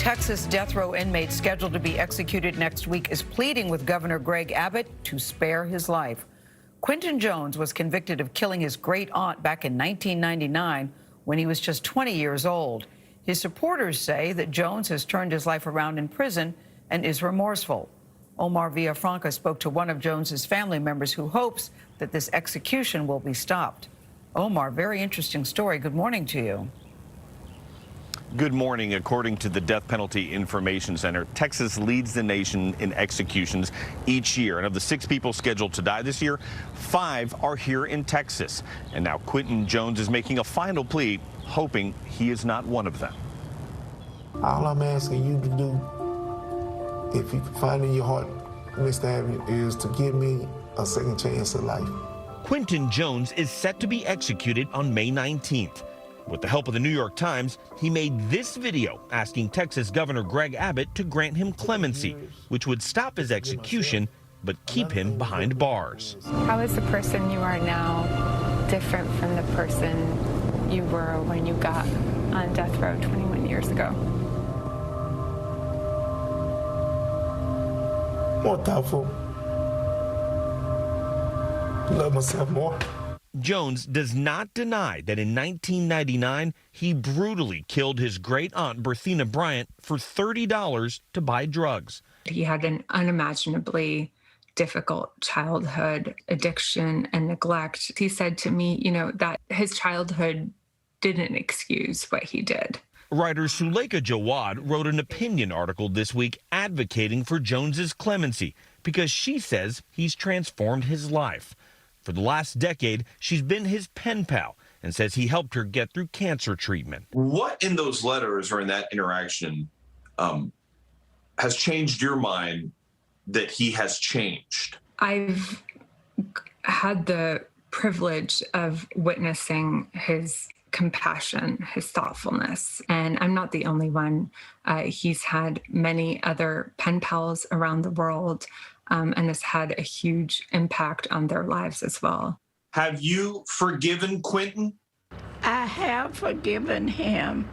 Texas death row inmate scheduled to be executed next week is pleading with Governor Greg Abbott to spare his life. Quintin Jones was convicted of killing his great-aunt back in 1999 when he was just 20 years old. His supporters say that Jones has turned his life around in prison and is remorseful. Omar Villafranca spoke to one of Jones's family members who hopes that this execution will be stopped. Omar, very interesting story. Good morning to you. Good morning. According to the Death Penalty Information Center, Texas leads the nation in executions each year. And of the 6 people scheduled to die this year, 5 are here in Texas. And now Quintin Jones is making a final plea, hoping he is not one of them. All I'm asking you to do, if you can find in your heart, Mr. Abbott, is to give me a second chance at life. Quintin Jones is set to be executed on May 19th. With the help of the New York Times, he made this video asking Texas Governor Greg Abbott to grant him clemency, which would stop his execution but keep him behind bars. How is the person you are now different from the person you were when you got on death row 21 years ago? More thoughtful. Love myself more. Jones does not deny that in 1999, he brutally killed his great-aunt Berthena Bryant for $30 to buy drugs. He had an unimaginably difficult childhood, addiction and neglect. He said to me, that his childhood didn't excuse what he did. Writer Suleika Jawad wrote an opinion article this week advocating for Jones's clemency because she says he's transformed his life. For the last decade, she's been his pen pal and says he helped her get through cancer treatment. What in those letters or in that interaction has changed your mind that he has changed? I've had the privilege of witnessing his compassion, his thoughtfulness, and I'm not the only one. He's had many other pen pals around the world, and has had a huge impact on their lives as well. Have you forgiven Quintin? I have forgiven him.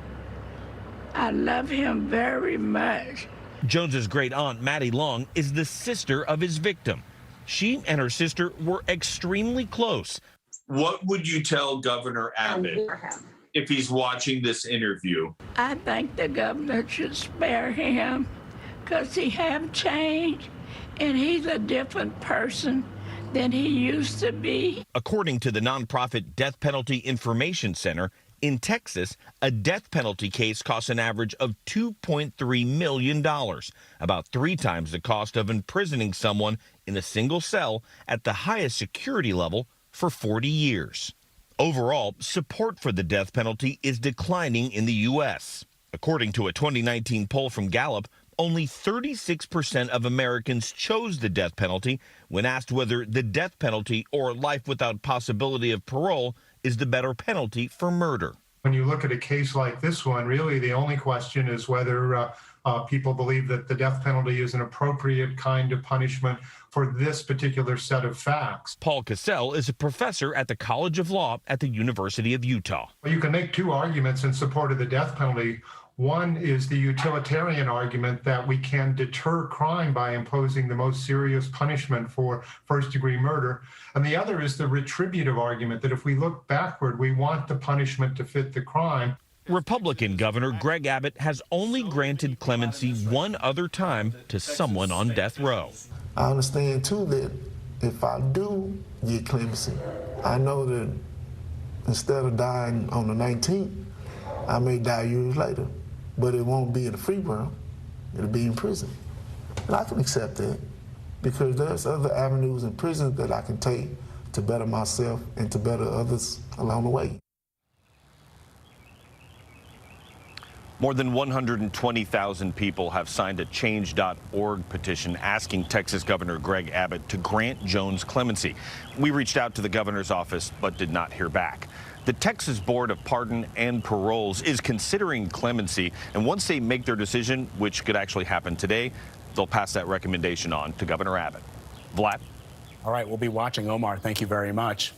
I love him very much. Jones's great aunt, Maddie Long, is the sister of his victim. She and her sister were extremely close. What would you tell Governor Abbott if he's watching this interview? I think the governor should spare him because he have changed and he's a different person than he used to be. According to the nonprofit Death Penalty Information Center, in Texas, a death penalty case costs an average of $2.3 million, about 3 times the cost of imprisoning someone in a single cell at the highest security level for 40 years. Overall, support for the death penalty is declining in the U.S. According to a 2019 poll from Gallup, only 36% of Americans chose the death penalty when asked whether the death penalty or life without possibility of parole is the better penalty for murder. When you look at a case like this one, really the only question is whether people believe that the death penalty is an appropriate kind of punishment for this particular set of facts. Paul Cassell is a professor at the College of Law at the University of Utah. You can make 2 arguments in support of the death penalty. One is the utilitarian argument that we can deter crime by imposing the most serious punishment for first-degree murder. And the other is the retributive argument that if we look backward, we want the punishment to fit the crime. Republican Governor Greg Abbott has only granted clemency one other time to someone on death row. I understand, too, that if I do get clemency, I know that instead of dying on the 19th, I may die years later. But it won't be in the free world. It'll be in prison. And I can accept that because there's other avenues in prison that I can take to better myself and to better others along the way. More than 120,000 people have signed a change.org petition asking Texas Governor Greg Abbott to grant Jones clemency. We reached out to the governor's office but did not hear back. The Texas Board of Pardon and Paroles is considering clemency, and once they make their decision, which could actually happen today, they'll pass that recommendation on to Governor Abbott. Vlad? All right, we'll be watching. Omar, thank you very much.